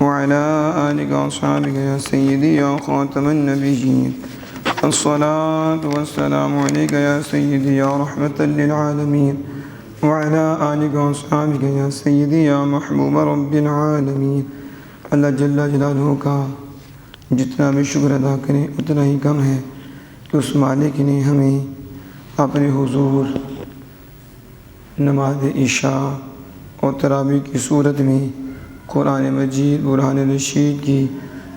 وعلى آلك وأصحابك يا سيدي يا خاتم النبيين الصلاة والسلام عليك يا سيدي يا رحمة للعالمين وعلى آلك وأصحابك يا سيدي يا محبوب رب العالمین۔ اللہ جل جلالہ کا جتنا بھی شکر ادا کریں اتنا ہی کم ہے کہ اس مالک نے ہمیں اپنے حضور نماز عشاء اور تراویح کی صورت میں قرآن مجید برہان رشید کی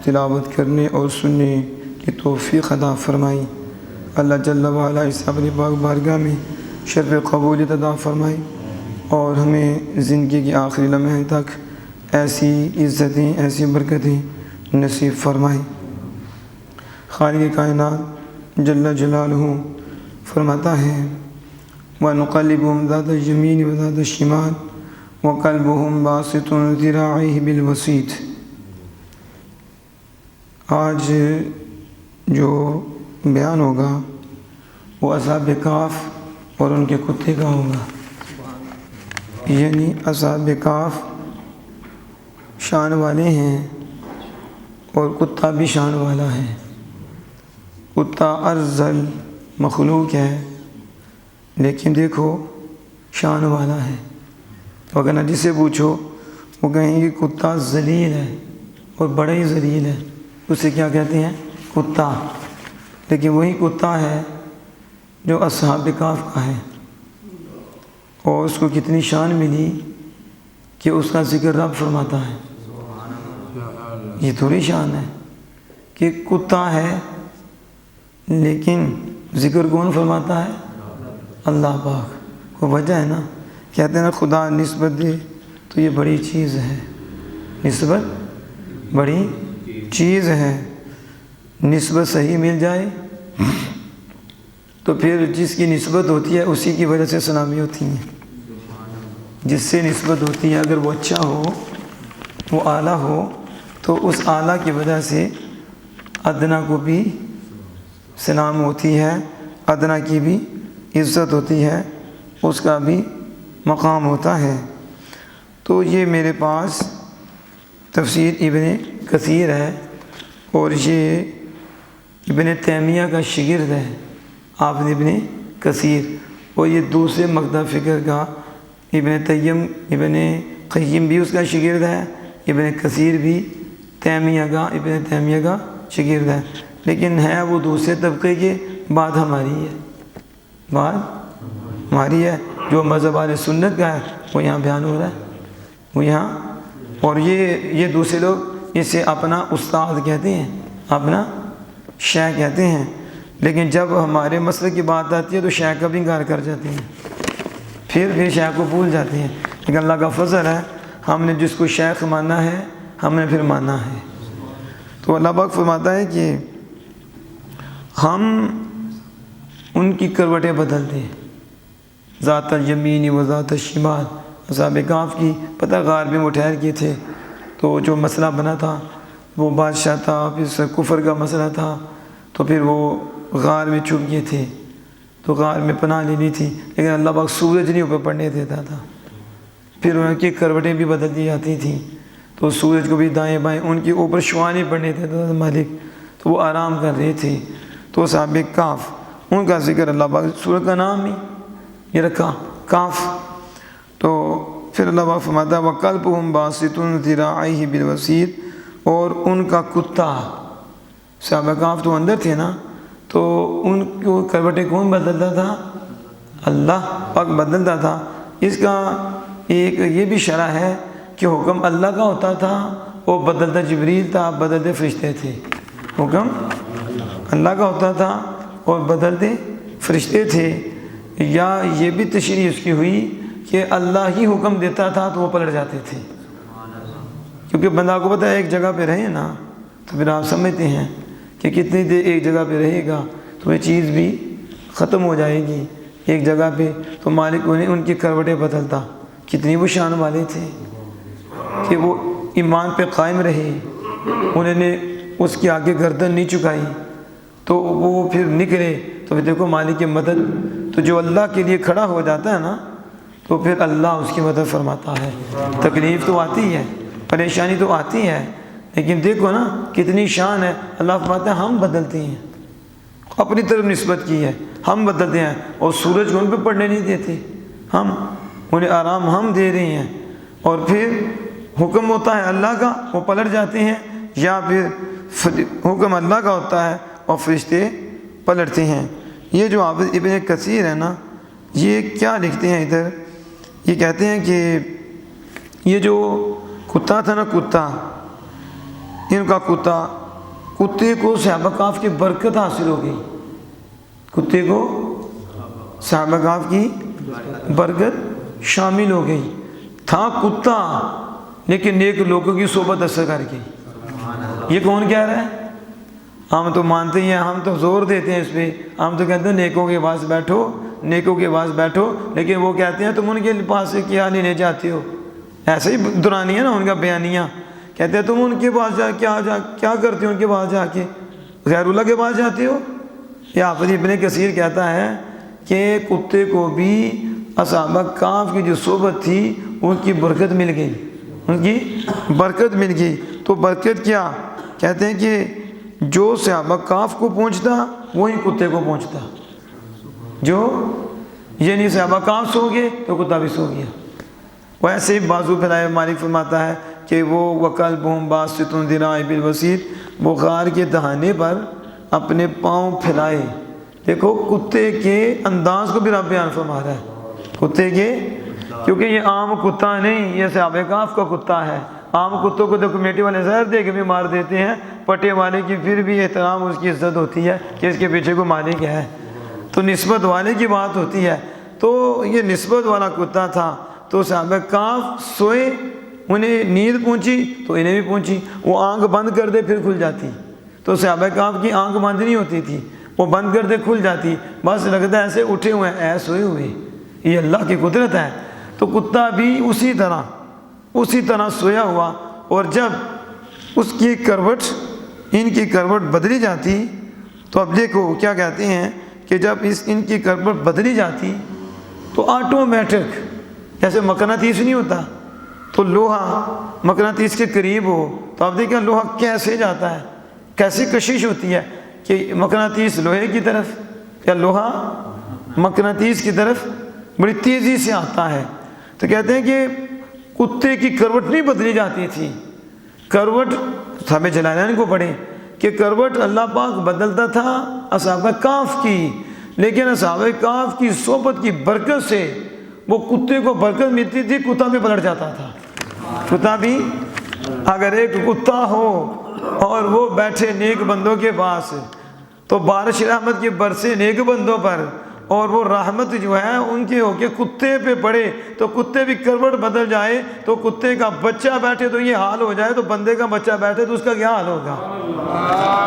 تلاوت کرنے اور سننے کی توفیق عطا فرمائی۔ اللہ جل وعلا اس اپنی پاک بارگاہ میں شرف قبولیت عطا فرمائی اور ہمیں زندگی کے آخری لمحے تک ایسی عزتیں ایسی برکتیں نصیب فرمائی۔ خالق کائنات جل جلالہ فرماتا ہے وَنُقَلِّبُهُمْ ذَاتَ الْيَمِينِ وَذَاتَ الشِّمَالِ وَقَلْبُهُمْ بَاسِطٌ ذِرَاعَيْهِ بِالْوَسِيطِ۔ آج جو بیان ہوگا وہ اصحاب کہف اور ان کے کتے کا ہوگا، یعنی اصحاب کہف شان والے ہیں اور کتا بھی شان والا ہے۔ کتا ارذل مخلوق ہے لیکن دیکھو شان والا ہے، وگرنہ جسے پوچھو وہ کہیں گے کتا ذلیل ہے اور بڑا ہی ذلیل ہے، اسے کیا کہتے ہیں؟ کتا۔ لیکن وہی کتا ہے جو اصحاب کہف کا ہے، اور اس کو کتنی شان ملی کہ اس کا ذکر رب فرماتا ہے۔ یہ تھوڑی شان ہے کہ کتا ہے لیکن ذکر کون فرماتا ہے؟ اللہ پاک۔ وہ وجہ ہے نا، کہتے ہیں نا خدا نسبت دے تو یہ بڑی چیز ہے، نسبت بڑی چیز ہے۔ نسبت صحیح مل جائے تو پھر جس کی نسبت ہوتی ہے اسی کی وجہ سے سلامی ہوتی ہیں۔ جس سے نسبت ہوتی ہے اگر وہ اچھا ہو، وہ اعلیٰ ہو، تو اس اعلیٰ کی وجہ سے ادنا کو بھی سلام ہوتی ہے، ادنا کی بھی عزت ہوتی ہے، اس کا بھی مقام ہوتا ہے۔ تو یہ میرے پاس تفسیر ابن کثیر ہے اور یہ ابن تیمیہ کا شاگرد ہے آپ نے ابن کثیر، اور یہ دوسرے مکتب فکر کا ابن قیم بھی اس کا شاگرد ہے، ابن کثیر بھی ابن تیمیہ کا شاگرد ہے، لیکن ہے وہ دوسرے طبقے کے، بات ہماری ہے، بات ہماری ہے۔ جو مذہب اہل سنت کا ہے وہ یہاں بیان ہو رہا ہے، وہ یہاں، اور یہ دوسرے لوگ اسے اپنا استاد کہتے ہیں، اپنا شیخ کہتے ہیں، لیکن جب ہمارے مسئلے کی بات آتی ہے تو شیخ کا بھی انکار کر جاتے ہیں، پھر شیخ کو بھول جاتے ہیں۔ لیکن اللہ کا فضل ہے، ہم نے جس کو شیخ مانا ہے ہم نے پھر مانا ہے۔ تو اللہ پاک فرماتا ہے کہ ہم ان کی کروٹیں بدلتے ہیں، ذات الیمین و ذات الشمال۔ اصحاب کہف کی پتہ غار میں وہ ٹھہر گئے تھے، تو جو مسئلہ بنا تھا وہ بادشاہ تھا، پھر کفر کا مسئلہ تھا، تو پھر وہ غار میں چھپ گئے تھے، تو غار میں پناہ لینی تھی، لیکن اللہ پاک سورج نہیں اوپر پڑنے دیتا تھا، پھر ان کی کروٹیں بھی بدل دی جاتی تھیں، تو سورج کو بھی دائیں بائیں ان کے اوپر شعاع نہیں پڑنے دیتا تھا مالک، تو وہ آرام کر رہے تھے۔ تو اصحاب کہف ان کا ذکر اللہ پاک سورج کا نام ہی یہ رکھا کہف۔ تو پھر اللہ پاک فرماتا ہے وَقَلْبُهُمْ بَاسِطٌ ذِرَاعَيْهِ بِالْوَسِيطِ، اور ان کا کتا، صحابہ کہف تو اندر تھے نا، تو ان کو کروٹیں کون بدلتا تھا؟ اللہ پاک بدلتا تھا۔ اس کا ایک یہ بھی شرح ہے کہ حکم اللہ کا ہوتا تھا اور بدلتا جبریل تھا، بدلتے فرشتے تھے۔ حکم اللہ کا ہوتا تھا اور بدلتے فرشتے تھے، یا یہ بھی تشریح اس کی ہوئی کہ اللہ ہی حکم دیتا تھا تو وہ پلٹ جاتے تھے، کیونکہ بندہ کو پتہ ہے ایک جگہ پہ رہے نا تو پھر آپ سمجھتے ہیں کہ کتنی دیر ایک جگہ پہ رہے گا تو یہ چیز بھی ختم ہو جائے گی ایک جگہ پہ۔ تو مالک انہیں ان کی کروٹیں بدلتا، کتنی وہ شان والے تھے کہ وہ ایمان پہ قائم رہے، انہوں نے اس کے آگے گردن نہیں چکائی، تو وہ پھر نکلے۔ تو پھر دیکھو مالک کی مدد، تو جو اللہ کے لیے کھڑا ہو جاتا ہے نا تو پھر اللہ اس کی مدد فرماتا ہے۔ تکلیف تو آتی ہے پریشانی تو آتی ہے، لیکن دیکھو نا کتنی شان ہے، اللہ فرماتا ہے ہم بدلتے ہیں، اپنی طرف نسبت کی ہے، ہم بدلتے ہیں، اور سورج کو ان پہ پڑنے نہیں دیتے، ہم انہیں آرام ہم دے رہے ہیں، اور پھر حکم ہوتا ہے اللہ کا وہ پلٹ جاتے ہیں، یا پھر حکم اللہ کا ہوتا ہے اور فرشتے پلٹتے ہیں۔ یہ جو حافظ ابن کثیر ہے نا، یہ کیا لکھتے ہیں ادھر، یہ کہتے ہیں کہ یہ جو کتا تھا نا، کتا، ان کا کتے کو صحابہ کہف کی برکت حاصل ہو گئی، کتے کو صحابہ کہف کی برکت شامل ہو گئی، تھا کتا لیکن نیک لوگوں کی صحبت اثر کر گئی۔ یہ کون کہہ رہا ہے؟ ہم تو مانتے ہیں، ہم تو زور دیتے ہیں اس پہ، ہم تو کہتے ہیں نیکوں کے پاس بیٹھو، نیکوں کے پاس بیٹھو، لیکن وہ کہتے ہیں تم ان کے پاس سے کیا لینے جاتے ہو، ایسے ہی دورانی ہے نا ان کا بیانیہ، کہتے ہیں تم ان کے پاس کیا کرتے ہو، ان کے پاس جا کے غیر اللہ کے پاس جاتے ہو۔ یہ حافظ ابن کثیر کہتا ہے کہ کتے کو بھی اصحاب کہف کی جو صحبت تھی ان کی برکت مل گئی، ان کی برکت مل گئی۔ تو برکت کیا کہتے ہیں کہ جو صحابہ کہف کو پہنچتا وہی کتے کو پہنچتا، جو یہ نہیں صحابہ کہف سو گئے تو کتا بھی سو گیا۔ ویسے ہی بازو پھیلائے مالک فرماتا ہے کہ وہ وَقَلْبُهُمْ بَاسِطٌ ذِرَاعِهِ بِالْوَسِيدِ، بخار کے دہانے پر اپنے پاؤں پھیلائے۔ دیکھو کتے کے انداز کو بھی رب بیان فرما رہا ہے، کتے کے، کیونکہ یہ عام کتا نہیں، یہ صحابہ کہف کا کتا ہے۔ عام کتوں کو تو کمیٹی والے زہر دے کے بھی مار دیتے ہیں، پٹے والے کی پھر بھی احترام، اس کی عزت ہوتی ہے کہ اس کے پیچھے کو مالک ہے، تو نسبت والے کی بات ہوتی ہے۔ تو یہ نسبت والا کتا تھا، تو صحابہ کہف سوئے، انہیں نیند پہنچی تو انہیں بھی پہنچی، وہ آنکھ بند کر دے پھر کھل جاتی، تو صحابہ کہف کی آنکھ بند نہیں ہوتی تھی، وہ بند کر دے کھل جاتی، بس لگتا ہے ایسے اٹھے ہوئے ہیں، ایسے سوئے ہوئے، یہ اللہ کی قدرت ہے۔ تو کتا بھی اسی طرح سویا ہوا، اور جب اس کی کروٹ، ان کی کروٹ بدلی جاتی، تو اب دیکھو کیا کہتے ہیں کہ جب ان کی کروٹ بدلی جاتی تو آٹومیٹک، جیسے مقناطیس نہیں ہوتا تو لوہا مقناطیس کے قریب ہو تو آپ دیکھیں لوہا کیسے جاتا ہے، کیسی کشش ہوتی ہے کہ مقناطیس لوہے کی طرف یا لوہا مقناطیس کی طرف بڑی تیزی سے آتا ہے۔ تو کہتے ہیں کہ کتے کی کروٹ نہیں بدلی جاتی تھی، کروٹ صحابہ جلالین کو پڑھیں کہ کروٹ اللہ پاک بدلتا تھا اصحاب کہف کی، لیکن اصحاب کہف کی صحبت کی برکت سے وہ کتے کو برکت ملتی تھی، کتا بھی پلٹ جاتا تھا۔ کتا بھی، اگر ایک کتا ہو اور وہ بیٹھے نیک بندوں کے پاس تو بارش رحمت کی برسے نیک بندوں پر، اور وہ رحمت جو ہے ان کے ہو کے کتے پہ پڑے تو کتے بھی کروٹ بدل جائے، تو کتے کا بچہ بیٹھے تو یہ حال ہو جائے، تو بندے کا بچہ بیٹھے تو اس کا کیا حال ہوگا؟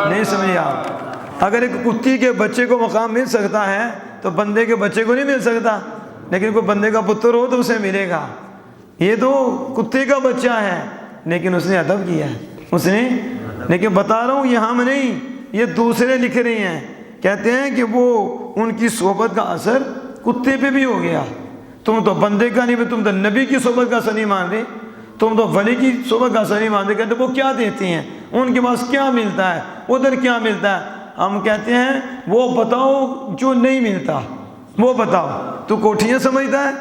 نہیں سمجھے آپ؟ اگر ایک کتی کے بچے کو مقام مل سکتا ہے تو بندے کے بچے کو نہیں مل سکتا، لیکن کوئی بندے کا پتر ہو تو اسے ملے گا۔ یہ تو کتے کا بچہ ہے لیکن اس نے ادب کیا ہے، اس نے، لیکن بتا رہا ہوں یہ ہم نہیں، یہ دوسرے لکھ رہے ہیں، کہتے ہیں کہ وہ ان کی صحبت کا اثر کتے پہ بھی ہو گیا۔ تم تو بندے کا نہیں، تم تو نبی کی صحبت کا اثر نہیں مان رہے، تم تو ولی کی صحبت کا اثر نہیں مان رہے، کہتے وہ کیا دیتے ہیں، ان کے پاس کیا ملتا ہے، ادھر کیا ملتا ہے، ہم کہتے ہیں وہ بتاؤ جو نہیں ملتا، وہ بتاؤ۔ تو کوٹھیاں سمجھتا ہے،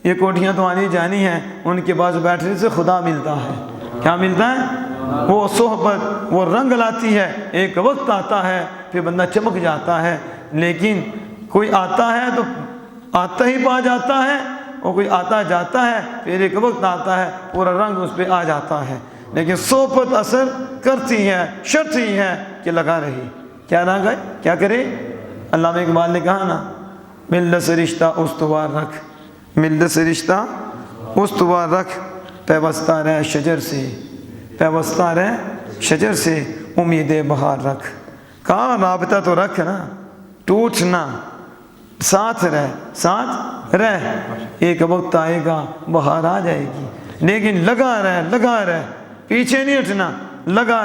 یہ کوٹھیاں تو آنی جانی ہیں، ان کے پاس بیٹھنے سے خدا ملتا ہے۔ کیا ملتا ہے؟ وہ صحبت، وہ رنگ لاتی ہے، ایک وقت آتا ہے پھر بندہ چمک جاتا ہے، لیکن کوئی آتا ہے تو آتا ہی پا جاتا ہے، اور کوئی آتا جاتا ہے پھر ایک وقت آتا ہے پورا رنگ اس پہ آ جاتا ہے، لیکن صحبت اثر کرتی ہے، شرط ہی ہے کہ لگا رہی، کیا نہ گئے، کیا کرے۔ علامہ اقبال نے کہا نا، ملت سے رشتہ استوار رکھ، ملت سے رشتہ استوار رکھ، پیوستہ رہ شجر سے، پیوستہ رہ شجر سے، امید بہار رکھ۔ کہاں رابطہ تو رکھ نا، ٹوٹ نہ، ساتھ رہ، ایک وقت آئے گا بہار آ جائے گی، لیکن لگا رہ، پیچھے نہیں ہٹنا، لگا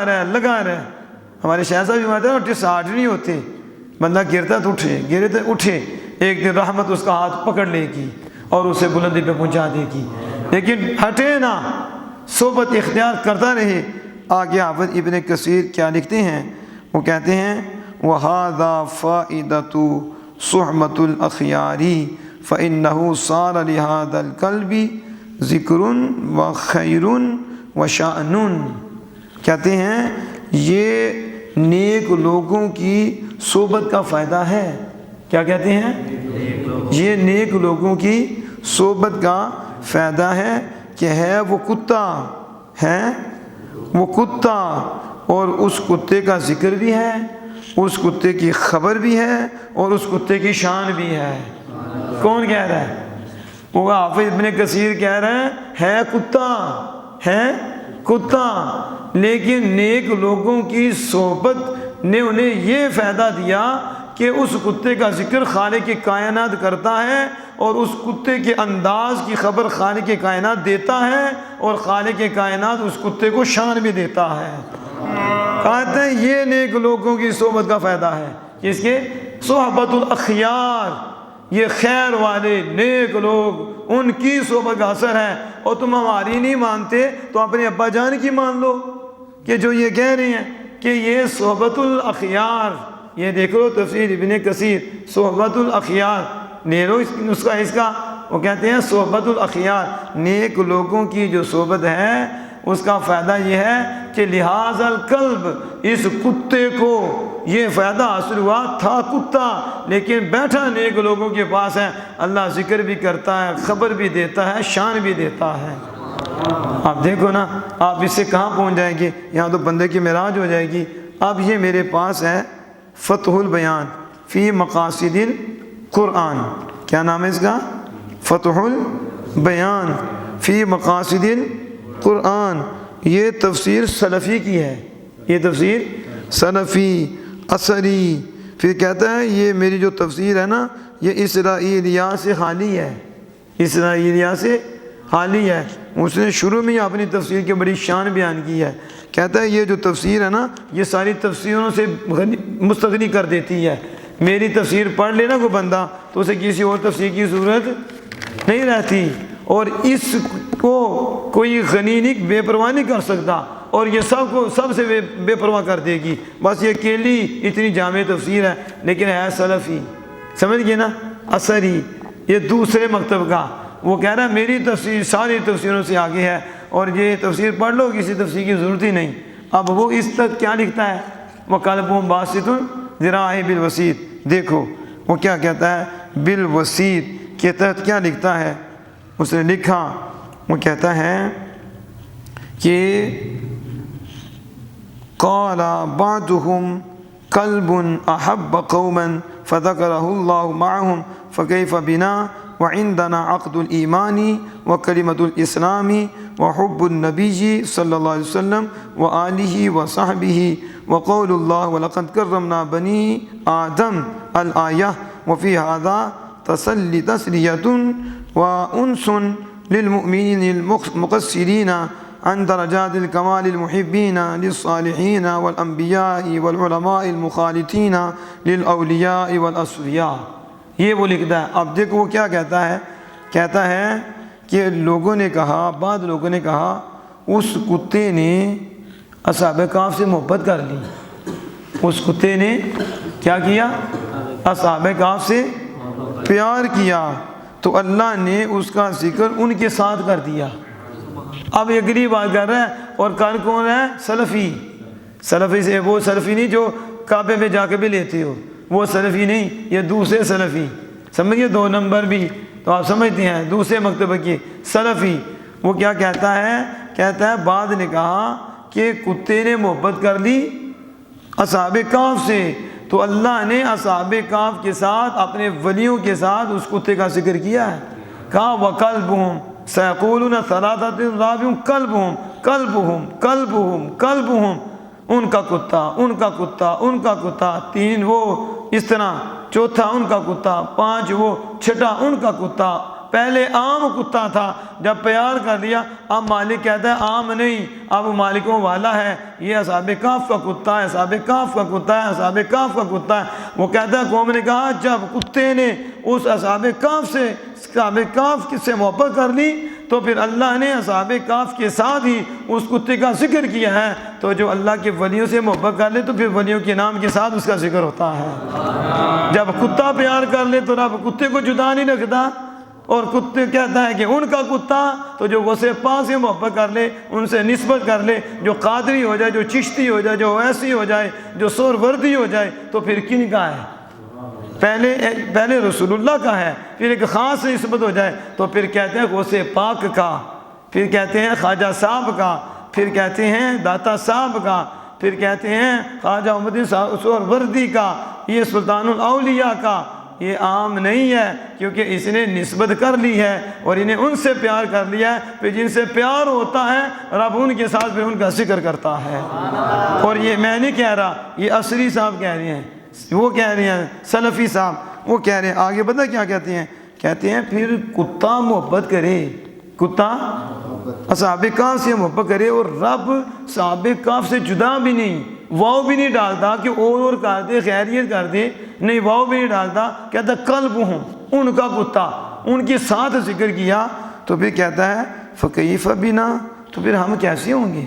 رہ۔ ہمارے شاہ صاحب بھی مانتے ہیں نا، ساٹھ نہیں ہوتے، بندہ گرتا تو اٹھے، ایک دن رحمت اس کا ہاتھ پکڑ لے گی اور اسے بلندی پہ پہنچا دے گی، لیکن ہٹے نہ، صحبت اختیار کرتا رہے۔ آگے حافظ ابن کثیر کیا لکھتے ہیں، وہ کہتے ہیں وَهَذَا فَائِدَةُ صُحْبَةُ الْأَخْيَارِ فَإِنَّهُ صَارَ لِهَذَا الْقَلْبِ ذِكْرٌ وَخَيْرٌ وَشَأْنٌ۔ کہتے ہیں یہ نیک لوگوں کی صحبت کا فائدہ ہے۔ کیا کہتے ہیں؟ یہ نیک لوگوں کی صحبت کا فائدہ ہے کہ ہے وہ کتا، ہے وہ کتا، اور اس کتے کا ذکر بھی ہے، اس کتے کی خبر بھی ہے، اور اس کتے کی شان بھی ہے۔ کون کہہ رہا ہے؟ وہ حافظ ابن کثیر کہہ رہے ہیں ہے کتا، ہے کتا، لیکن نیک لوگوں کی صحبت نے انہیں یہ فائدہ دیا کہ اس کتے کا ذکر خالق کائنات کرتا ہے، اور اس کتے کے انداز کی خبر خالق کائنات دیتا ہے، اور خالق کائنات اس کتے کو شان بھی دیتا ہے۔ کہتے ہیں یہ نیک لوگوں کی صحبت کا فائدہ ہے، اس کے صحبت الاخیار، یہ خیر والے نیک لوگ، ان کی صحبت کا اثر ہے۔ اور تم ہماری نہیں مانتے تو اپنے ابا جان کی مان لو، کہ جو یہ کہہ رہے ہیں کہ یہ صحبت الاخیار، یہ دیکھ لو تفسیر ابن کثیر، صحبت الاخیار لے لو نسخہ اس کا، وہ کہتے ہیں صحبت الاخیار، نیک لوگوں کی جو صحبت ہے اس کا فائدہ یہ ہے کہ لہذا القلب، اس کتے کو یہ فائدہ حاصل ہوا، تھا کتا لیکن بیٹھا نیک لوگوں کے پاس ہے، اللہ ذکر بھی کرتا ہے، خبر بھی دیتا ہے، شان بھی دیتا ہے۔ آپ دیکھو نا، آپ اس سے کہاں پہنچ جائیں گے؟ یہاں تو بندے کی معراج ہو جائے گی۔ اب یہ میرے پاس ہے فتح البیان فی مقاصد القرآن، کیا نام ہے اس کا؟ فتح البیان فی مقاصد القرآن۔ یہ تفسیر سلفی کی ہے، یہ تفسیر سلفی اثری۔ پھر کہتا ہے یہ میری جو تفسیر ہے نا، یہ اسرائیلیات سے خالی ہے، اسرائیلیات سے خالی ہے۔ اس نے شروع میں ہی اپنی تفسیر کی بڑی شان بیان کی ہے، کہتا ہے یہ جو تفسیر ہے نا، یہ ساری تفسیروں سے مستغنی کر دیتی ہے۔ میری تفسیر پڑھ لینا کوئی بندہ تو اسے کسی اور تفسیر کی ضرورت نہیں رہتی، اور اس کو کوئی غنی نہیں، بے پرواہ نہیں کر سکتا، اور یہ سب سے بے پرواہ کر دے گی۔ بس یہ اکیلی اتنی جامع تفسیر ہے، لیکن ہے سلفی، سمجھ گئے نا، اثری، یہ دوسرے مکتب کا۔ وہ کہہ رہا ہے میری تفسیر ساری تفسیروں سے آگے ہے، اور یہ تفسیر پڑھ لو، کسی تفسیر کی ضرورت ہی نہیں۔ اب وہ اس تک کیا لکھتا ہے؟ وَقَلْبُهُمْ بَاسِطٌ ذِرَاعِهِ بِالْوَسِيطِ، دیکھو وہ کیا کہتا ہے، بالوسیط کے تحت کیا لکھتا ہے؟ اس نے لکھا، وہ کہتا ہے کہ قال بعضهم قلب احب قوما فذكره الله معهم فكيف بنا وعندنا عقد الايمان وكلمه الاسلام وحب النبي صلى الله عليه وسلم واله وصحبه وقول الله ولقد كرمنا بني آدم الآية وفي هذا تسلية وأنس للمؤمنين المقصرين عن درجات الكمال المحبين للصالحين والأنبياء والعلماء المخالطين للأولياء والأصفياء۔ یہ وہ لکھتا ہے۔ اب دیکھو وہ کیا کہتا ہے، کہتا ہے کہ لوگوں نے کہا، بعض لوگوں نے کہا اس کتے نے اصحاب کہف سے محبت کر لی، اس کتے نے کیا کیا؟ اصحاب کہف سے پیار کیا، تو اللہ نے اس کا ذکر ان کے ساتھ کر دیا۔ اب یہ اگلی بات کر رہا ہے، اور کر کون ہے؟ سلفی۔ سلفی سے وہ سلفی نہیں جو کعبے میں جا کے بھی لیتے ہو، وہ سلفی نہیں، یہ دوسرے سلفی، سمجھئے، 2 نمبر بھی تو آپ سمجھتے ہیں، دوسرے مکتبہ کی سلفی۔ وہ کیا کہتا ہے؟ کہتا ہے بعض نے کہا کہ کتے نے محبت کر لی اصحاب کہف سے، تو اللہ نے اصحاب کہف کے ساتھ، اپنے ولیوں کے ساتھ اس کتے کا ذکر کیا ہے۔ کہا وَقَلْبُهُمْ سَيَقُولُونَ ثَلَاثَةٌ رَابِعُهُمْ قَلْبُهُمْ قَلْبُهُمْ قَلْبُهُمْ قَلْبُهُمْ، ان کا کتا، ان کا کتا، ان کا کتا، 3 وہ اس طرح، چوتھا ان کا کتا، 5 وہ، چھٹا ان کا کتا۔ پہلے عام کتا تھا، جب پیار کر دیا اب مالک کہتا ہے عام نہیں، اب مالکوں والا ہے، یہ اصحاب کہف کا کتا ہے، اصحاب کہف کا کتا ہے، اصحاب کہف کا کتا ہے۔ وہ کہتا ہے قوم نے کہا جب کتے نے اس اصحاب کہف سے محبت کر لی تو پھر اللہ نے اصحاب کہف کے ساتھ ہی اس کتے کا ذکر کیا ہے۔ تو جو اللہ کے ولیوں سے محبت کر لے تو پھر ولیوں کے نام کے ساتھ اس کا ذکر ہوتا ہے۔ جب کتا پیار کر لے تو رب کتے کو جدا نہیں رکھتا، اور کتے کہتا ہے کہ ان کا کتا، تو جو غوث پاک سے محبت کر لے، ان سے نسبت کر لے، جو قادری ہو جائے، جو چشتی ہو جائے، جو ویسی ہو جائے، جو سہروردی ہو جائے، تو پھر کن کا ہے؟ پہلے رسول اللہ کا ہے، پھر ایک خاص نسبت ہو جائے تو پھر کہتے ہیں غوث پاک کا، پھر کہتے ہیں خواجہ صاحب کا، پھر کہتے ہیں داتا صاحب کا، پھر کہتے ہیں خواجہ محمد سہروردی کا، یہ سلطان الاولیاء کا۔ یہ عام نہیں ہے، کیونکہ اس نے نسبت کر لی ہے اور انہیں ان سے پیار کر لیا ہے، پھر جن سے پیار ہوتا ہے رب ان کے ساتھ پھر ان کا ذکر کرتا ہے۔ اور یہ میں نہیں کہہ رہا، یہ عصری صاحب کہہ رہے ہیں، وہ کہہ رہے ہیں سلفی صاحب، وہ کہہ رہے ہیں۔ آگے پتہ کیا کہتے ہیں؟ کہتے ہیں پھر کتا محبت کرے، کتا اصحاب کہف سے محبت کرے، اور رب اصحاب کہف سے جدا بھی نہیں، واؤ بھی نہیں ڈالتا کہ اور کر دے، خیریت کر دے، نہیں واؤ بھی نہیں ڈالتا، کہتا قلب ہوں ان کا کتا، ان کے ساتھ ذکر کیا۔ تو پھر کہتا ہے فکیف بنا، تو پھر ہم کیسے ہوں گے؟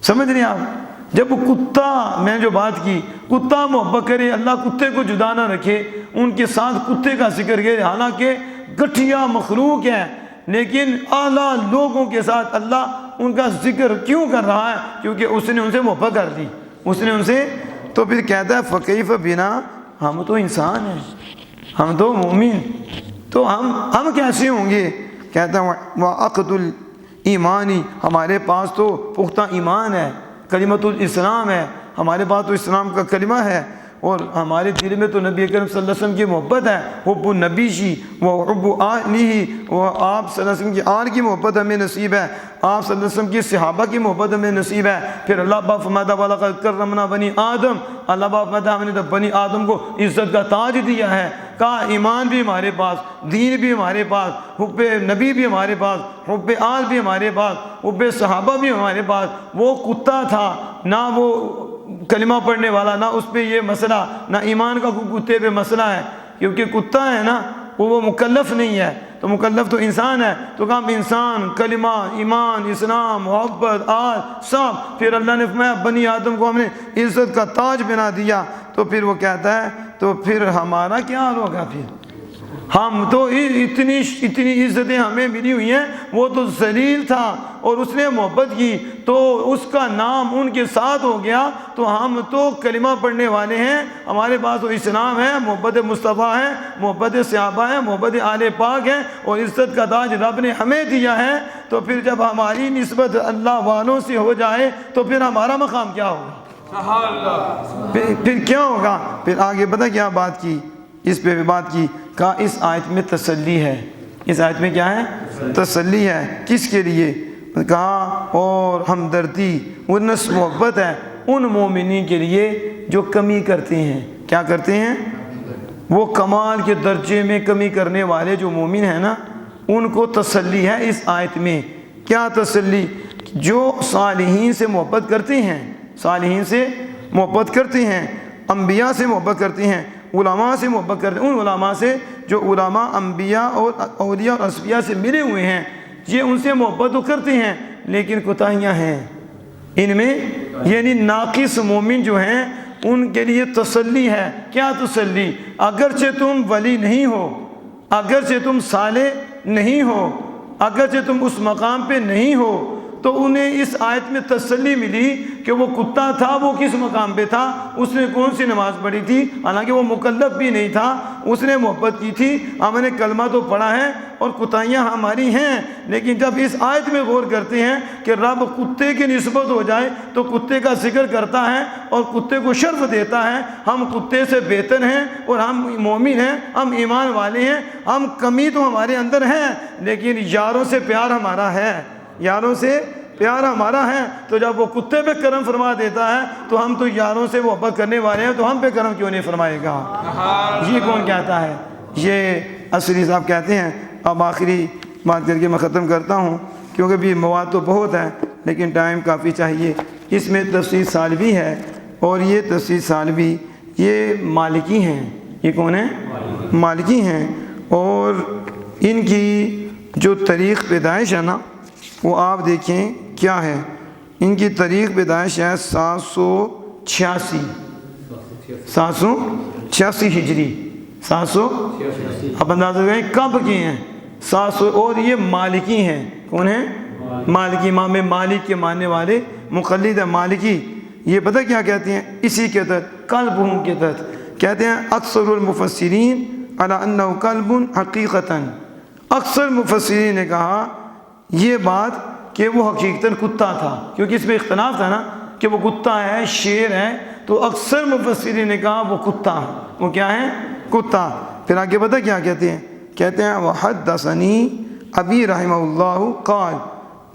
سمجھ رہے ہیں آپ؟ جب کتا، میں نے جو بات کی، کتا محبت کرے، اللہ کتے کو جدا نہ رکھے، ان کے ساتھ کتے کا ذکر کرے، حالانکہ گٹھیا مخلوق ہے، لیکن اعلیٰ لوگوں کے ساتھ اللہ ان کا ذکر کیوں کر رہا ہے؟ کیونکہ اس نے ان سے محبت کر دی، اس نے ان سے۔ تو پھر کہتا ہے فکیف بنا، ہم تو انسان ہیں، ہم تو مومن، تو ہم کیسے ہوں گے؟ کہتا ہے وعقد الایمانی، ہمارے پاس تو پختہ ایمان ہے، کلمۃ الاسلام ہے، ہمارے پاس تو اسلام کا کلمہ ہے، اور ہمارے دل میں تو نبی کریم صلی اللہ علیہ وسلم کی محبت ہے، حب النبی جی و حب آلہ، وہ آپ صلی اللہ علیہ وسلم کی آل کی محبت ہمیں نصیب ہے، آپ صلی اللہ علیہ وسلم کی صحابہ کی محبت ہمیں نصیب ہے۔ پھر اللہ پاک فرماتا وَلَقَدْ كَرَّمْنَا بنی آدم، اللہ پاک فرماتا ہم نے تو بنی آدم کو عزت کا تاج دیا ہے۔ کہا ایمان بھی ہمارے پاس، دین بھی ہمارے پاس، حب نبی بھی ہمارے پاس، حب آل بھی ہمارے پاس، حب صحابہ بھی ہمارے پاس۔ وہ کتا تھا، نہ وہ کلمہ پڑھنے والا، نہ اس پہ یہ مسئلہ، نہ ایمان کا کوئی کتے پہ مسئلہ ہے، کیونکہ کتا ہے نا وہ مکلف نہیں ہے، تو مکلف تو انسان ہے، تو کہا انسان، کلمہ، ایمان، اسلام، محبت، آل سب۔ پھر اللہ نے فرمایا بنی آدم کو ہم نے عزت کا تاج بنا دیا۔ تو پھر وہ کہتا ہے تو پھر ہمارا کیا حال ہوگا؟ پھر ہم تو اتنی عزتیں ہمیں ملی ہوئی ہیں، وہ تو ذلیل تھا اور اس نے محبت کی تو اس کا نام ان کے ساتھ ہو گیا، تو ہم تو کلمہ پڑھنے والے ہیں، ہمارے پاس تو اسلام ہے، محبت مصطفیٰ ہے، محبت صحابہ ہے، محبت آل پاک ہے، اور عزت کا تاج رب نے ہمیں دیا ہے۔ تو پھر جب ہماری نسبت اللہ والوں سے ہو جائے تو پھر ہمارا مقام کیا ہوگا؟ پھر کیا ہوگا؟ پھر آگے پتہ کیا بات کی، اس پہ بھی بات کی، کہا اس آیت میں تسلی ہے، اس آیت میں کیا ہے؟ تسلی ہے۔ کس کے لیے؟ کہا اور ہمدردی، انس محبت ہے ان مومنین کے لیے جو کمی کرتے ہیں۔ کیا کرتے ہیں؟ وہ کمال کے درجے میں کمی کرنے والے جو مومن ہیں نا، ان کو تسلی ہے اس آیت میں۔ کیا تسلی؟ جو صالحین سے محبت کرتے ہیں، صالحین سے محبت کرتے ہیں، انبیاء سے محبت کرتے ہیں، علماء سے محبت کرتے ہیں، ان علماء سے جو علماء انبیاء اور اولیاء اور اصفیاء سے ملے ہوئے ہیں، یہ ان سے محبت تو کرتے ہیں لیکن کوتاہیاں ہیں ان میں، یعنی ناقص مومن جو ہیں ان کے لیے تسلی ہے۔ کیا تسلی؟ اگرچہ تم ولی نہیں ہو، اگرچہ تم صالح نہیں ہو، اگرچہ تم اس مقام پہ نہیں ہو، تو انہیں اس آیت میں تسلی ملی کہ وہ کتا تھا، وہ کس مقام پہ تھا، اس نے کون سی نماز پڑھی تھی، حالانکہ وہ مکلف بھی نہیں تھا، اس نے محبت کی تھی، ہم نے کلمہ تو پڑھا ہے اور کوتاہیاں ہماری ہیں، لیکن جب اس آیت میں غور کرتے ہیں کہ رب کتے کی نسبت ہو جائے تو کتے کا ذکر کرتا ہے اور کتے کو شرف دیتا ہے، ہم کتے سے بہتر ہیں اور ہم مومن ہیں، ہم ایمان والے ہیں، ہم کمی تو ہمارے اندر ہے لیکن یاروں سے پیار ہمارا ہے، یاروں سے پیار ہمارا ہے۔ تو جب وہ کتے پہ کرم فرما دیتا ہے تو ہم تو یاروں سے محبت کرنے والے ہیں، تو ہم پہ کرم کیوں نہیں فرمائے گا؟ یہ کون کہتا ہے؟ یہ عصری صاحب کہتے ہیں۔ اب آخری بات کر کے میں ختم کرتا ہوں، کیونکہ بھی مواد تو بہت ہے لیکن ٹائم کافی چاہیے۔ اس میں تفسیر سالوی ہے، اور یہ تفسیر سالوی یہ مالکی ہیں۔ یہ کون ہیں؟ مالکی ہیں، اور ان کی جو تاریخ پیدائش ہے نا وہ آپ دیکھیں کیا ہے. ان کی تاریخ پیدائش ہے 786 ہجری. 786 اب اندازہ کریں کب کی ہیں 700. اور یہ مالکی ہیں. کون ہیں؟ مالکی. امام مالک کے ماننے والے مقلد ہے مالکی. یہ پتہ کیا کہتے ہیں اسی کے تحت قلبہم کے تحت کہتے ہیں اکثر المفسرین علی انہ قلب حقیقتاً. اکثر مفسرین نے کہا یہ بات کہ وہ حقیقتاً کتا تھا، کیونکہ اس میں اختلاف تھا نا کہ وہ کتا ہے شیر ہے، تو اکثر مفسرین نے کہا وہ کتا. وہ کیا ہے؟ کتا. پھر آگے پتہ کیا کہتے ہیں؟ کہتے ہیں وحدثنی ابی رحمہ اللہ قال،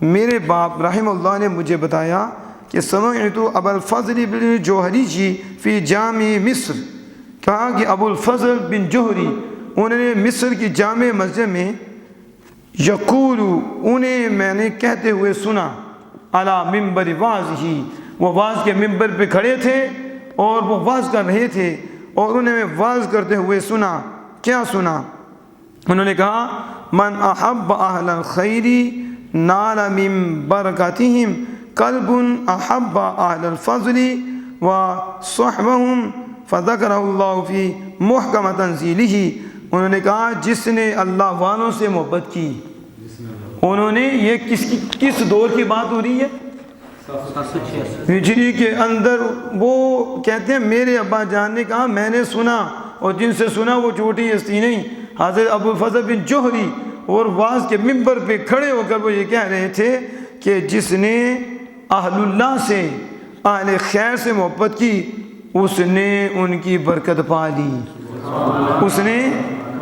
میرے باپ رحمہ اللہ نے مجھے بتایا کہ سمعت ابو الفضل بن جوہری جی فی جامع مصر. کہا کہ ابو الفضل بن جوہری انہوں نے مصر کی جامع مسجد میں یقول، انہیں میں نے کہتے ہوئے سنا، علی ممبر واعظ ہی، وہ واعظ کے ممبر پہ کھڑے تھے اور وہ واعظ کر رہے تھے اور انہیں واعظ کرتے ہوئے سنا. کیا سنا؟ انہوں نے کہا من احب اہل الخیر نال من برکاتہم قلب احب اہل الفضل وصحبہم فذکرہ اللہ فی محکم تنزیلہ. انہوں نے کہا جس نے اللہ والوں سے محبت کی. انہوں نے یہ کس دور کی بات ہو رہی ہے؟ ہجری کے اندر. وہ کہتے ہیں میرے ابا جان نے کہا میں نے سنا، اور جن سے سنا وہ جھوٹی ہستی نہیں. حضرت ابو الفضل بن جوہری اور واعظ کے ممبر پہ کھڑے ہو کر وہ یہ کہہ رہے تھے کہ جس نے اہل اللہ سے، اہل خیر سے محبت کی اس نے ان کی برکت پا لی. اس نے،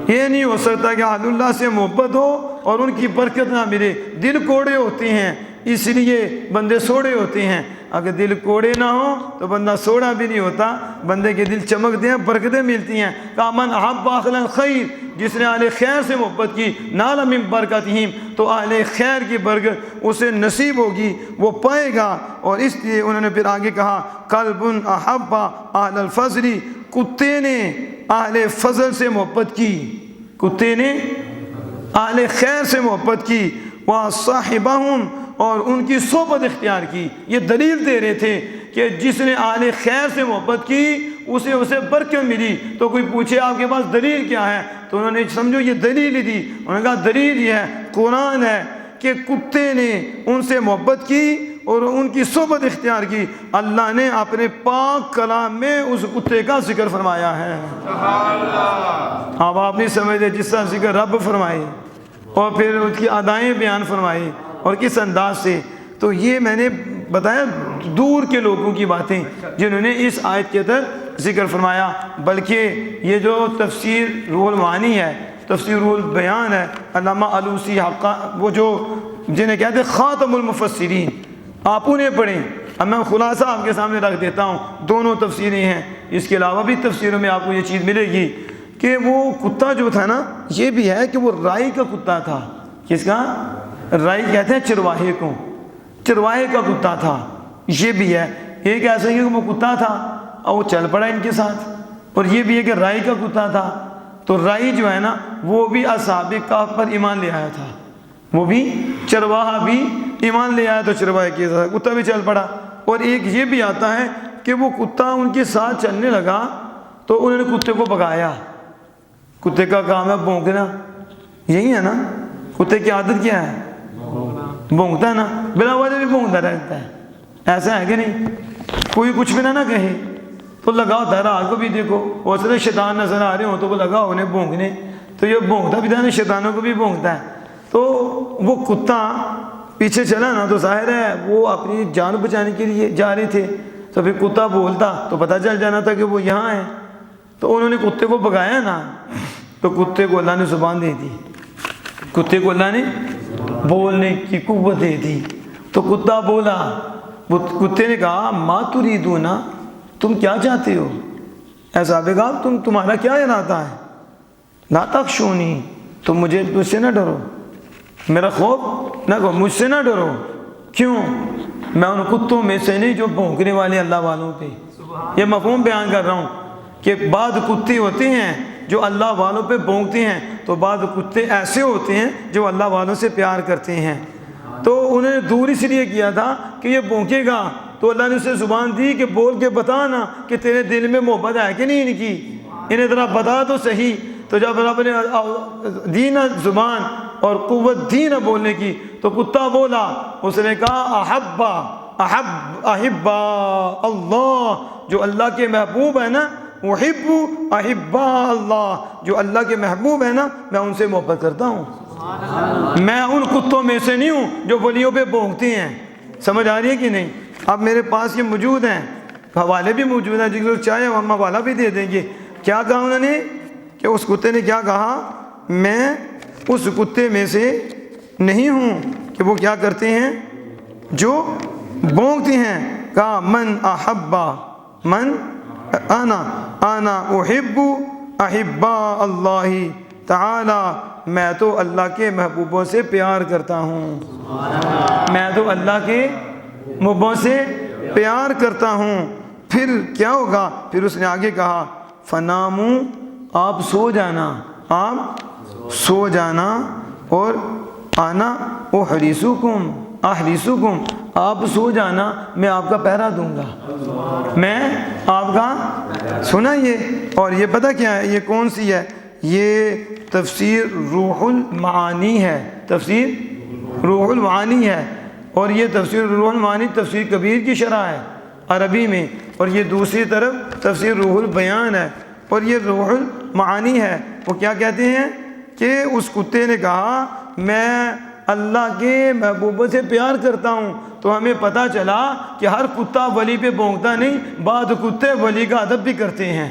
یہ نہیں ہو سکتا کہ اہل اللہ سے محبت ہو اور ان کی برکت نہ ملے. دل کوڑے ہوتے ہیں اس لیے بندے سوڑے ہوتے ہیں. اگر دل کوڑے نہ ہو تو بندہ سوڑا بھی نہیں ہوتا، بندے کے دل چمکتے ہیں، برکتیں ملتی ہیں. کہ من احب اہل الخیر، جس نے اہل خیر سے محبت کی، نال من برکاتہم، تو اہل خیر کی برکت اسے نصیب ہوگی، وہ پائے گا. اور اس لیے انہوں نے پھر آگے کہا قلب احب اہل الفضل، کتے نے اہل فضل سے محبت کی، کتے نے اہل خیر سے محبت کی، وصحبہم، اور ان کی صحبت اختیار کی. یہ دلیل دے رہے تھے کہ جس نے اہل خیر سے محبت کی اسے برکت ملی. تو کوئی پوچھے آپ کے پاس دلیل کیا ہے، تو انہوں نے سمجھو یہ دلیل ہی دی. انہوں نے کہا دلیل یہ ہے، قرآن ہے کہ کتے نے ان سے محبت کی اور ان کی صحبت اختیار کی. اللہ نے اپنے پاک کلام میں اس کتے کا ذکر فرمایا ہے. اب آپ نہیں سمجھتے جس طرح ذکر رب فرمائے اور پھر اس کی ادائیں بیان فرمائی اور کس انداز سے. تو یہ میں نے بتایا دور کے لوگوں کی باتیں جنہوں نے اس آیت کے تحت ذکر فرمایا. بلکہ یہ جو تفسیر روح المعانی ہے، تفسیر روح البیان ہے، علامہ علوسی حقہ، وہ جو جنہیں کہتے ہیں خاتم المفسرین، آپ انہیں پڑھیں. اب میں خلاصہ آپ کے سامنے رکھ دیتا ہوں. دونوں تفسیریں ہیں، اس کے علاوہ بھی تفسیروں میں آپ کو یہ چیز ملے گی کہ وہ کتا جو تھا نا، یہ بھی ہے کہ وہ رائی کا کتا تھا. کس کا؟ رائی کہتے ہیں چرواہے کو، چرواہے کا کتا تھا. یہ بھی ہے، ایک ایسا ہی کہ وہ کتا تھا اور وہ چل پڑا ان کے ساتھ. اور یہ بھی ہے کہ رائی کا کتا تھا. تو رائی جو ہے نا وہ بھی اصحاب کہف پر ایمان لے آیا تھا، وہ بھی چرواہا بھی ایمان لے آیا تو چرواہے کے ساتھ کتا بھی چل پڑا. اور ایک یہ بھی آتا ہے کہ وہ کتا ان کے ساتھ چلنے لگا تو انہوں نے کتے کو بھگایا. کتے کا کام ہے بھونکنا، یہی ہے نا. کتے کی عادت کیا ہے؟ بھونکتا ہے نا، بلا وجہ بھی بھونکتا رہتا ہے. ایسا ہے کہ نہیں؟ کوئی کچھ بھی نہ کہے تو لگا ہوتا ہے. رات کو بھی دیکھو بہت سارے شیطان نظر آ رہے ہوں تو وہ لگا انہیں بھونکنے، تو یہ بھونکتا بھی تھا، شیطانوں کو بھی بھونکتا ہے. تو وہ کتا پیچھے چلا نا تو ظاہر ہے وہ اپنی جان بچانے کے لیے جا رہے تھے. تو پھر کتا بولتا تو پتہ چل جانا تھا کہ وہ یہاں ہے. تو انہوں نے کتے کو بھگایا نا، تو کتے کو اللہ نے زبان دے دی، کتے کو اللہ نے بولنے کی قوت دے دی. تو کتا بولا. کتے نے کہا ما تریدون، تم کیا چاہتے ہو؟ ایسا کہا تمہارا کیا ارادہ ہے؟ لا تخشونی، تم مجھ سے نہ ڈرو، میرا خوف نہ کرو، مجھ سے نہ ڈرو. کیوں؟ میں ان کتوں میں سے نہیں جو بھونکنے والے اللہ والوں پہ. یہ مفہوم بیان کر رہا ہوں کہ بعض کتے ہوتے ہیں جو اللہ والوں پہ بھونکتے ہیں، تو بعض کتے ایسے ہوتے ہیں جو اللہ والوں سے پیار کرتے ہیں، تو انہوں نے دور اس لیے کیا تھا کہ یہ بھونکے گا، تو اللہ نے اسے زبان دی کہ بول کے بتا نا کہ تیرے دل میں محبت ہے کہ نہیں ان کی، انہیں ذرا بتا تو صحیح۔ تو جب رب نے دی نا زبان اور قوت دی نا بولنے کی، تو کتا بولا، اس نے کہا احبا اللہ، جو اللہ کے محبوب ہے نا، احب احبا اللہ، جو اللہ کے محبوب ہے نا، میں ان سے محبت کرتا ہوں، میں ان کتوں میں سے نہیں ہوں جو ولیوں پہ بھونکتے ہیں۔ سمجھ آ رہی ہے کہ نہیں؟ اب میرے پاس یہ موجود ہیں، حوالے بھی موجود ہیں، جن کو چاہے ہم حوالہ بھی دے دیں گے۔ کیا کہا انہوں نے کہ اس کتے نے کیا کہا؟ میں اس کتے میں سے نہیں ہوں کہ وہ کیا کرتے ہیں، جو بھونکتے ہیں۔ کہا من احبا، من انا احب احبا اللہ تعالی، میں تو اللہ کے محبوبوں سے پیار کرتا ہوں، میں تو اللہ کے محبوبوں سے پیار کرتا ہوں۔ پھر کیا ہوگا؟ پھر اس نے آگے کہا فنامو، آپ سو جانا، آپ سو جانا، اور آنا احرسکم، احرسکم، آپ سو جانا، میں آپ کا پہرا دوں گا، میں آپ کا۔ سنا یہ؟ اور یہ پتہ کیا ہے یہ کون سی ہے؟ یہ تفسیر روح المعانی ہے، تفسیر روح المعانی ہے، اور یہ تفسیر روح المعانی تفسیر کبیر کی شرح ہے عربی میں، اور یہ دوسری طرف تفسیر روح البیان ہے، اور یہ روح المعانی ہے۔ وہ کیا کہتے ہیں کہ اس کتے نے کہا میں اللہ کے محبوبوں سے پیار کرتا ہوں، تو ہمیں پتہ چلا کہ ہر کتا ولی پہ بھونکتا نہیں، بعض کتے ولی کا ادب بھی کرتے ہیں،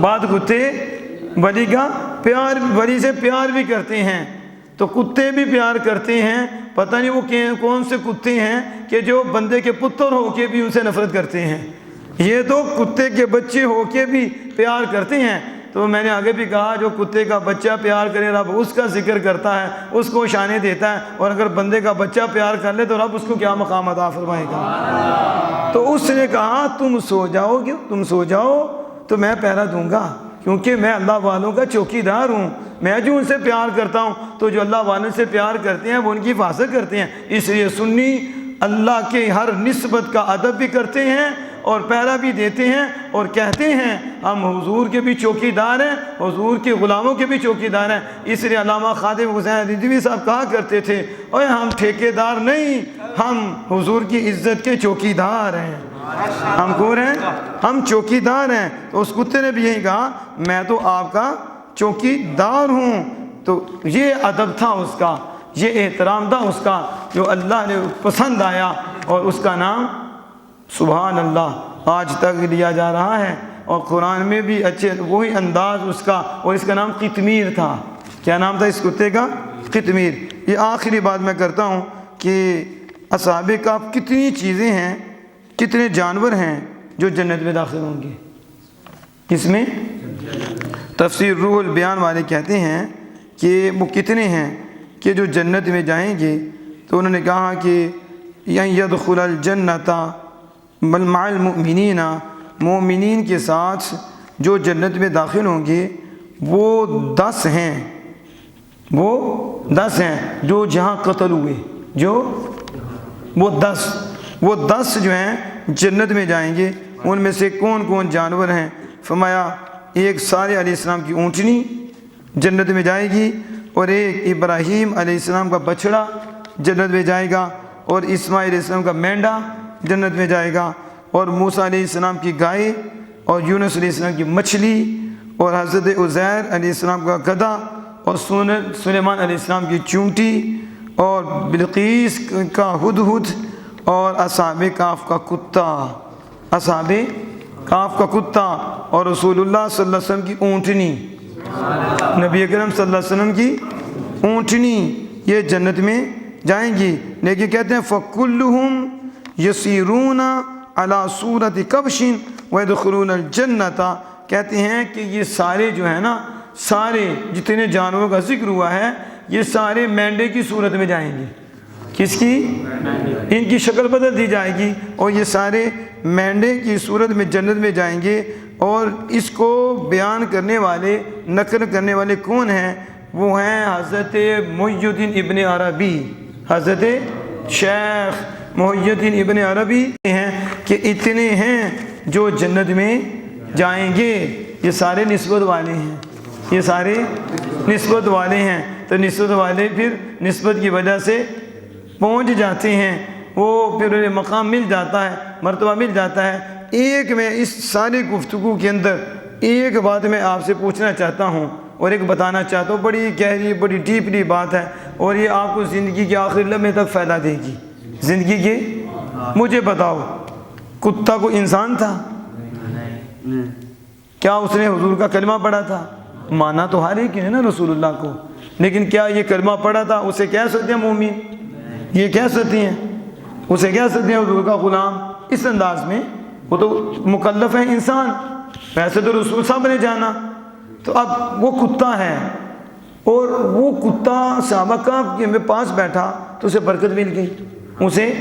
بعض کتے ولی کا پیار، ولی سے پیار بھی کرتے ہیں۔ تو کتے بھی پیار کرتے ہیں، پتہ نہیں وہ کون سے کتے ہیں کہ جو بندے کے پتر ہو کے بھی ان سے نفرت کرتے ہیں، یہ تو کتے کے بچے ہو کے بھی پیار کرتے ہیں۔ تو میں نے آگے بھی کہا جو کتے کا بچہ پیار کرے رب اس کا ذکر کرتا ہے، اس کو شانے دیتا ہے، اور اگر بندے کا بچہ پیار کر لے تو رب اس کو کیا مقام عطا فرمائے گا۔ تو اس نے کہا تم سو جاؤ گے، تم سو جاؤ تو میں پہرا دوں گا، کیونکہ میں اللہ والوں کا چوکی دار ہوں، میں جو ان سے پیار کرتا ہوں، تو جو اللہ والوں سے پیار کرتے ہیں وہ ان کی حفاظت کرتے ہیں۔ اس لیے سنی اللہ کے ہر نسبت کا ادب بھی کرتے ہیں اور پہرا بھی دیتے ہیں، اور کہتے ہیں ہم حضور کے بھی چوکی دار ہیں، حضور کے غلاموں کے بھی چوکی دار ہیں۔ اس لیے علامہ خادم حسین رضوی صاحب کہا کرتے تھے اوے ہم ٹھیکے دار نہیں، ہم حضور کی عزت کے چوکی دار ہیں۔ ہم کون ہیں؟ ہم چوکی دار ہیں۔ تو اس کتے نے بھی یہی کہا میں تو آپ کا چوکی دار ہوں۔ تو یہ ادب تھا اس کا، یہ احترام تھا اس کا جو اللہ نے پسند آیا، اور اس کا نام سبحان اللہ آج تک لیا جا رہا ہے، اور قرآن میں بھی اچھے وہی انداز اس کا، اور اس کا نام قطمیر تھا۔ کیا نام تھا اس کتے کا؟ قطمیر۔ یہ آخری بات میں کرتا ہوں کہ اصحاب کہف کتنی چیزیں ہیں، کتنے جانور ہیں جو جنت میں داخل ہوں گے۔ اس میں تفسیر روح البیان والے کہتے ہیں کہ وہ کتنے ہیں کہ جو جنت میں جائیں گے، تو انہوں نے کہا کہ یدخل الجنت بل مع المؤمنین، مومنین کے ساتھ جو جنت میں داخل ہوں گے وہ 10 ہیں، وہ 10 ہیں جو جہاں قتل ہوئے، جو وہ 10 جو ہیں جنت میں جائیں گے۔ ان میں سے کون کون جانور ہیں؟ فرمایا ایک صالح علیہ السلام کی اونٹنی جنت میں جائے گی، اور ایک ابراہیم علیہ السلام کا بچڑا جنت میں جائے گا، اور اسماعیل علیہ السلام کا مینڈا جنت میں جائے گا، اور موسیٰ علیہ السلام کی گائے، اور یونس علیہ السلام کی مچھلی، اور حضرت عزیر علیہ السلام کا گدھا، اور سلیمان علیہ السلام کی چونٹی، اور بلقیس کا ہدہد، اور اصحاب کہف کا کتا، اصحاب کہف کا کتا، اور رسول اللہ صلی اللہ علیہ وسلم کی اونٹنی، نبی اکرم صلی اللہ علیہ وسلم کی اونٹنی، یہ جنت میں جائیں گی۔ لیکن کہتے ہیں فَكُلُّهُمْ يَسِيرُونَ عَلَى صُورَةِ كَبْشٍ وَيَدْخُلُونَ الْجَنَّةَ، کہتے ہیں کہ یہ سارے جو ہیں نا، سارے جتنے جانوروں کا ذکر ہوا ہے یہ سارے مینڈے کی صورت میں جائیں گے۔ کس کی؟ ان کی شکل بدل دی جائے گی اور یہ سارے مینڈے کی صورت میں جنت میں جائیں گے۔ اور اس کو بیان کرنے والے، نقل کرنے والے کون ہیں؟ وہ ہیں حضرت محی الدین ابن عربی، حضرت شیخ محی الدین ابن عربی ہیں کہ اتنے ہیں جو جنت میں جائیں گے۔ یہ سارے نسبت والے ہیں، یہ سارے نسبت والے ہیں۔ تو نسبت والے پھر نسبت کی وجہ سے پہنچ جاتے ہیں، وہ پھر انہیں مقام مل جاتا ہے، مرتبہ مل جاتا ہے۔ ایک میں اس ساری گفتگو کے اندر ایک بات میں آپ سے پوچھنا چاہتا ہوں اور ایک بتانا چاہتا ہوں، بڑی گہری بڑی ڈیپلی بات ہے اور یہ آپ کو زندگی کے آخری لمحے تک فائدہ دے گی۔ زندگی کے مجھے بتاؤ، کتا کو انسان تھا؟ کیا اس نے حضور کا کلمہ پڑھا تھا؟ مانا تو ہر ایک ہے نا رسول اللہ کو، لیکن کیا یہ کلمہ پڑھا تھا؟ اسے کہہ سکتے ہیں مومن؟ یہ کہہ سکتی ہیں؟ اسے کہہ سکتے ہیں حضور کا غلام اس انداز میں؟ وہ تو مکلف ہے انسان، ویسے تو رسول صاحب نے جانا۔ تو اب وہ کتا ہے اور وہ کتا صحابہ کے پاس بیٹھا تو اسے برکت مل گئی، اسے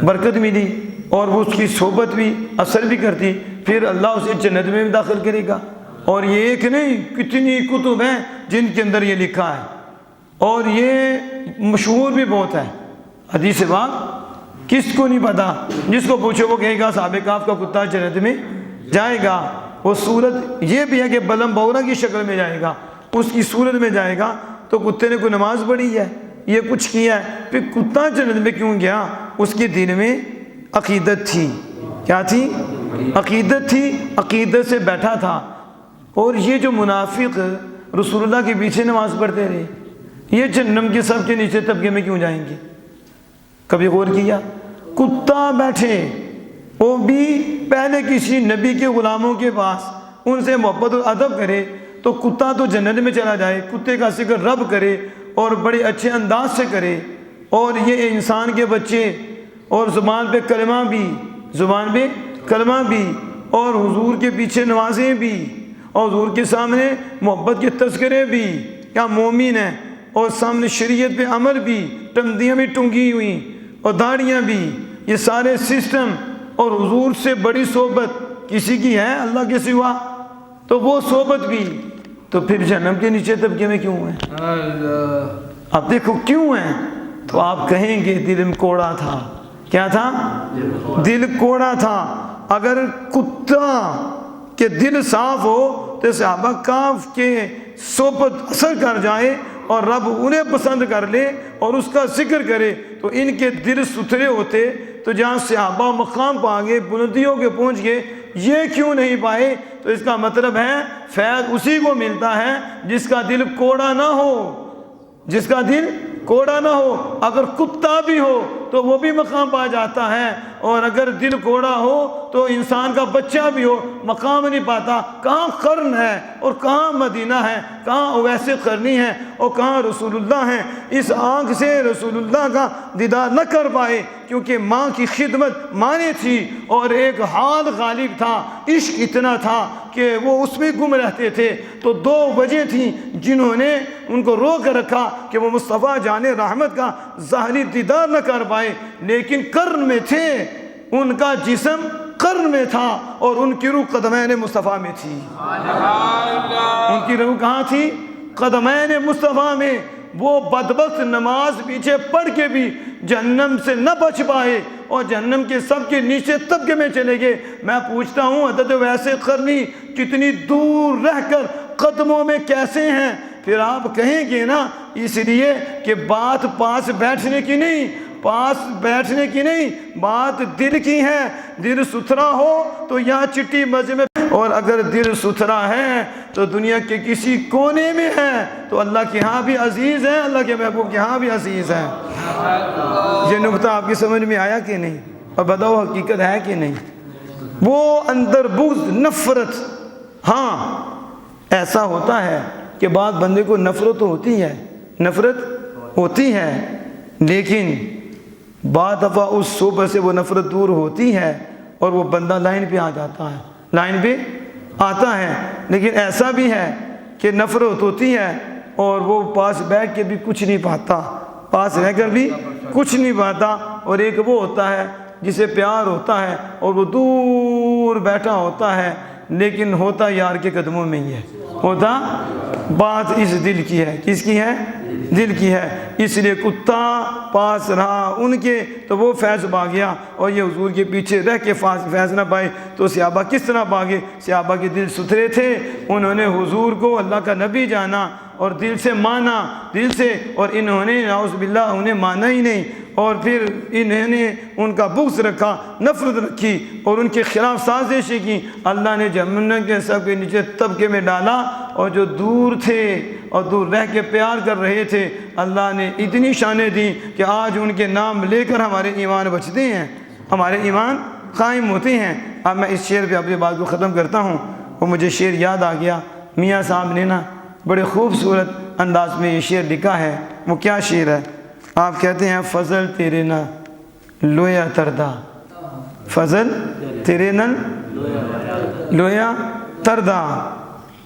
برکت ملی اور وہ اس کی صحبت بھی اثر بھی کرتی، پھر اللہ اسے جنت میں بھی داخل کرے گا۔ اور یہ ایک نہیں، کتنی کتب ہیں جن کے اندر یہ لکھا ہے اور یہ مشہور بھی بہت ہے۔ حدیث پاک کس کو نہیں پتا؟ جس کو پوچھو وہ کہے گا صحابہ کہف کا کتا جنت میں جائے گا۔ وہ صورت یہ بھی ہے کہ بلم بورا کی شکل میں جائے گا، اس کی صورت میں جائے گا۔ تو کتے نے کوئی نماز پڑھی ہے، یہ کچھ کیا ہے، پھر کتا جنت میں کیوں گیا؟ اس کے دل میں عقیدت تھی۔ کیا تھی؟ عقیدت تھی، عقیدت سے بیٹھا تھا۔ اور یہ جو منافق رسول اللہ کے پیچھے نماز پڑھتے رہے، یہ جہنم کے سب کے نیچے طبقے میں کیوں جائیں گے؟ کبھی غور کیا؟ کتا بیٹھے، وہ بھی پہلے کسی نبی کے غلاموں کے پاس، ان سے محبت و ادب کرے تو کتا تو جنت میں چلا جائے۔ کتے کا ذکر رب کرے اور بڑے اچھے انداز سے کرے، اور یہ انسان کے بچے اور زبان پہ کلمہ بھی، زبان پہ کلمہ بھی، اور حضور کے پیچھے نمازیں بھی، اور حضور کے سامنے محبت کے تذکرے بھی، کیا مومن ہیں، اور سامنے شریعت پہ عمل بھی، ٹمدیاں بھی ٹنگی ہوئی اور داڑیاں بھی، یہ سارے سسٹم، اور حضور سے بڑی صحبت کسی کی ہے اللہ کے سوا؟ تو وہ صحبت بھی، تو پھر جہنم کے نیچے طبقے میں کیوں ہیں؟ اب دیکھو کیوں ہیں، تو آپ کہیں گے دل کوڑا تھا۔ کیا تھا؟ دل کوڑا تھا۔ اگر کتا کہ دل صاف ہو تو صحابہ کہف کے صحبت اثر کر جائے اور رب انہیں پسند کر لے اور اس کا ذکر کرے، تو ان کے دل ستھرے ہوتے تو جہاں صحابہ مقام پا گئے، بلندیوں کے پہنچ گئے، یہ کیوں نہیں پائے؟ تو اس کا مطلب ہے فیض اسی کو ملتا ہے جس کا دل کوڑا نہ ہو، جس کا دل کوڑا نہ ہو۔ اگر کتا بھی ہو تو وہ بھی مقام پا جاتا ہے، اور اگر دل کوڑا ہو تو انسان کا بچہ بھی ہو مقام نہیں پاتا۔ کہاں قرن ہے اور کہاں مدینہ ہے، کہاں اویس قرنی ہے اور کہاں رسول اللہ ہیں؟ اس آنکھ سے رسول اللہ کا دیدار نہ کر پائے کیونکہ ماں کی خدمت مانے تھی، اور ایک حال غالب تھا، عشق اتنا تھا کہ وہ اس میں گم رہتے تھے۔ تو دو وجہ تھیں جنہوں نے ان کو روک رکھا کہ وہ مصطفیٰ جان رحمت کا ظاہری دیدار نہ کر پائے، لیکن قرن میں تھے، ان کا جسم قرن میں تھا اور ان کی روح قدمین مصطفیٰ میں تھی۔ ان کی روح کہاں تھی؟ قدمین مصطفیٰ میں۔ وہ بدبخت نماز پیچھے پڑھ کے بھی جہنم سے نہ بچ پائے اور جہنم کے سب کے نیچے طبقے میں چلے گئے۔ میں پوچھتا ہوں حضرت اویس قرنی کتنی دور رہ کر قدموں میں کیسے ہیں؟ پھر آپ کہیں گے نا اس لیے کہ بات پاس بیٹھنے کی نہیں، پاس بیٹھنے کی نہیں، بات دل کی ہے۔ دل ستھرا ہو تو یہاں چٹی مزے میں، اور اگر دل ستھرا ہے تو دنیا کے کسی کونے میں ہے تو اللہ کے ہاں بھی عزیز ہے، اللہ کے محبوب کے ہاں بھی عزیز ہے۔ یہ نقطہ آپ کی سمجھ میں آیا کہ نہیں؟ اور بتاؤ حقیقت ہے کہ نہیں؟ وہ اندر بغض، نفرت، ہاں ایسا ہوتا ہے کہ بعض بندے کو نفرت ہوتی ہے، نفرت ہوتی ہے، لیکن بعض دفعہ اس صحبت سے وہ نفرت دور ہوتی ہے اور وہ بندہ لائن پہ آ جاتا ہے، لائن پہ آتا ہے۔ لیکن ایسا بھی ہے کہ نفرت ہوتی ہے اور وہ پاس بیٹھ کے بھی کچھ نہیں پاتا، پاس رہ کر بھی کچھ نہیں پاتا، اور ایک وہ ہوتا ہے جسے پیار ہوتا ہے اور وہ دور بیٹھا ہوتا ہے لیکن ہوتا یار کے قدموں میں ہی ہے، ہوتا بات اس دل کی ہے، کس کی ہے؟ دل کی ہے۔ اس لیے کتا پاس رہا ان کے تو وہ فیض پا گیا، اور یہ حضور کے پیچھے رہ کے فیض نہ پائے تو صحابہ کس طرح پاگے؟ صحابہ کے دل ستھرے تھے، انہوں نے حضور کو اللہ کا نبی جانا اور دل سے مانا، دل سے، اور انہوں نے نعوذ باللہ انہیں مانا ہی نہیں، اور پھر انہوں نے ان کا بغض رکھا، نفرت رکھی اور ان کے خلاف سازشیں کی۔ اللہ نے جہنم کے سب کے نیچے طبقے میں ڈالا، اور جو دور تھے اور دور رہ کے پیار کر رہے تھے اللہ نے اتنی شانیں دیں کہ آج ان کے نام لے کر ہمارے ایمان بچتے ہیں، ہمارے ایمان قائم ہوتے ہیں۔ اب میں اس شعر پہ اپنی بات کو ختم کرتا ہوں۔ وہ مجھے شعر یاد آ گیا، میاں صاحب نے نا بڑے خوبصورت انداز میں یہ شعر لکھا ہے۔ وہ کیا شعر ہے؟ آپ کہتے ہیں فضل تیرے نہ لویا تردا، فضل تیرے نہ لویا تردا،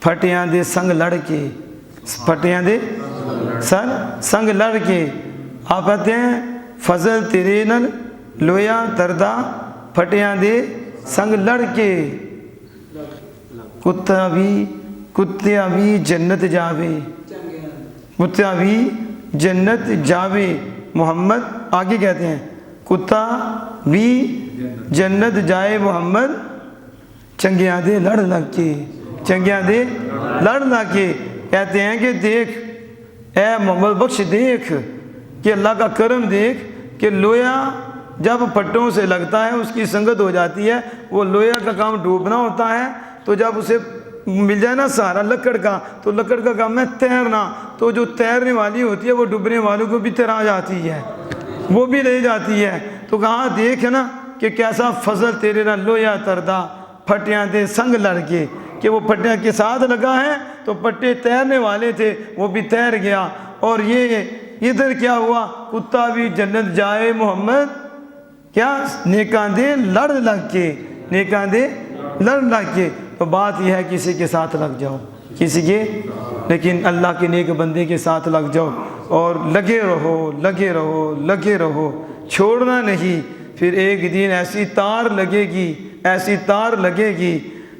پھٹیاں دے سنگ لڑ کے، پھٹیاں دے سنگ لڑ کے۔ آپ کہتے ہیں فضل تیرے نہ لویا تردا، پھٹیاں دے سنگ لڑ کے، کتا بھی جنت جاوے، کتا بھی جنت جاوے۔ محمد آگے کہتے ہیں کتا بھی جنت جائے محمد، چنگیاں دے لڑ لگ کے، چنگیاں دے لڑ لگ کے۔ کہتے ہیں کہ دیکھ اے محمد بخش، دیکھ کہ اللہ کا کرم دیکھ کہ لویا جب پھٹوں سے لگتا ہے اس کی سنگت ہو جاتی ہے، وہ لویا کا کام ڈوبنا ہوتا ہے، تو جب اسے مل جائے نا سہارا لکڑ کا، تو لکڑ کا کام ہے تیرنا، تو جو تیرنے والی ہوتی ہے وہ ڈوبنے والوں کو بھی تیرا جاتی ہے، وہ بھی لے جاتی ہے۔ تو کہاں دیکھ نا کہ کیسا فضل تیرے نہ لویا تردا، پھٹیاں دے سنگ لڑ کے، کہ وہ پھٹیاں کے ساتھ لگا ہے تو پٹے تیرنے والے تھے وہ بھی تیر گیا۔ اور یہ ادھر کیا ہوا؟ کتا بھی جنت جائے محمد، کیا نیکاں دے لڑ لگ کے، نیکاں دے لڑ لگ کے۔ تو بات یہ ہے کسی کے ساتھ لگ جاؤ، کسی کے، لیکن اللہ کے نیک بندے کے ساتھ لگ جاؤ اور لگے رہو، لگے رہو، لگے رہو، چھوڑنا نہیں۔ پھر ایک دن ایسی تار لگے گی، ایسی تار لگے گی،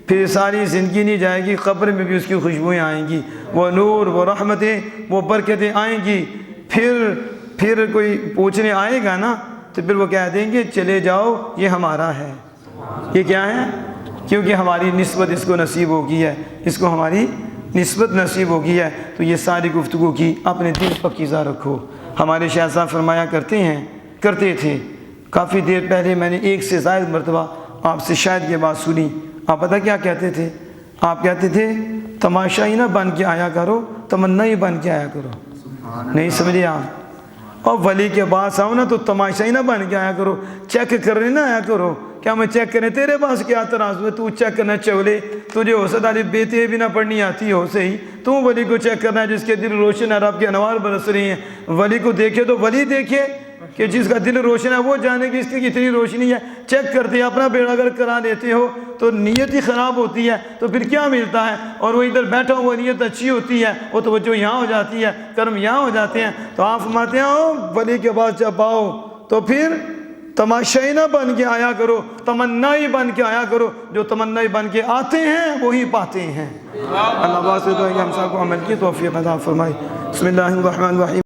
پھر ساری زندگی نہیں جائے گی، قبر میں بھی اس کی خوشبوئیں آئیں گی، وہ نور، وہ رحمتیں، وہ برکتیں آئیں گی۔ پھر کوئی پوچھنے آئے گا نا تو پھر وہ کہہ دیں گے چلے جاؤ یہ ہمارا ہے۔ یہ کیا ہے؟ کیونکہ ہماری نسبت اس کو نصیب ہو گئی ہے، اس کو ہماری نسبت نصیب ہو گئی ہے۔ تو یہ ساری گفتگو کی اپنے دل پکیزہ رکھو۔ ہمارے شیخ صاحب فرمایا کرتے تھے، کافی دیر پہلے میں نے ایک سے زائد مرتبہ آپ سے شاید یہ بات سنی۔ آپ پتہ کیا کہتے تھے؟ آپ کہتے تھے تماشائی نہ بن کے آیا کرو، تمنا ہی بن کے آیا کرو۔ نہیں سمجھے آپ؟ اور ولی کے پاس آؤ نا تو تماشائی نہ بن کے آیا کرو، چیک کرنے نہ آیا کرو۔ کیا میں چیک کریں؟ تیرے پاس کیا تراز ہوئے؟ تو چیک کرنا چولے، تجھے ہو سکتا ہے بیتے بھی نہ پڑھنی آتی ہو سے ہی، تو ولی کو چیک کرنا ہے جس کے دل روشن ہے، رب کے انوار برس رہی ہیں۔ ولی کو دیکھے تو ولی دیکھے کہ جس کا دل روشن ہے وہ جانے کہ اس کی کتنی روشنی ہے۔ چیک کرتے اپنا بیڑا اگر کرا لیتے ہو تو نیت ہی خراب ہوتی ہے، تو پھر کیا ملتا ہے؟ اور وہ ادھر بیٹھا ہوا نیت اچھی ہوتی ہے، وہ توجہ یہاں ہو جاتی ہے، کرم یہاں ہو جاتے ہیں۔ تو آپ فرماتے ہیں ولی کے پاس جب آؤ تو پھر تماشائی نہ بن کے آیا کرو، تمنائی بن کے آیا کرو۔ جو تمنائی بن کے آتے ہیں وہی پاتے ہیں۔ اللہ بات سے تو ہم سب کو عمل کی توفیق عطا فرمائے۔ بسم اللہ الرحمن الرحیم۔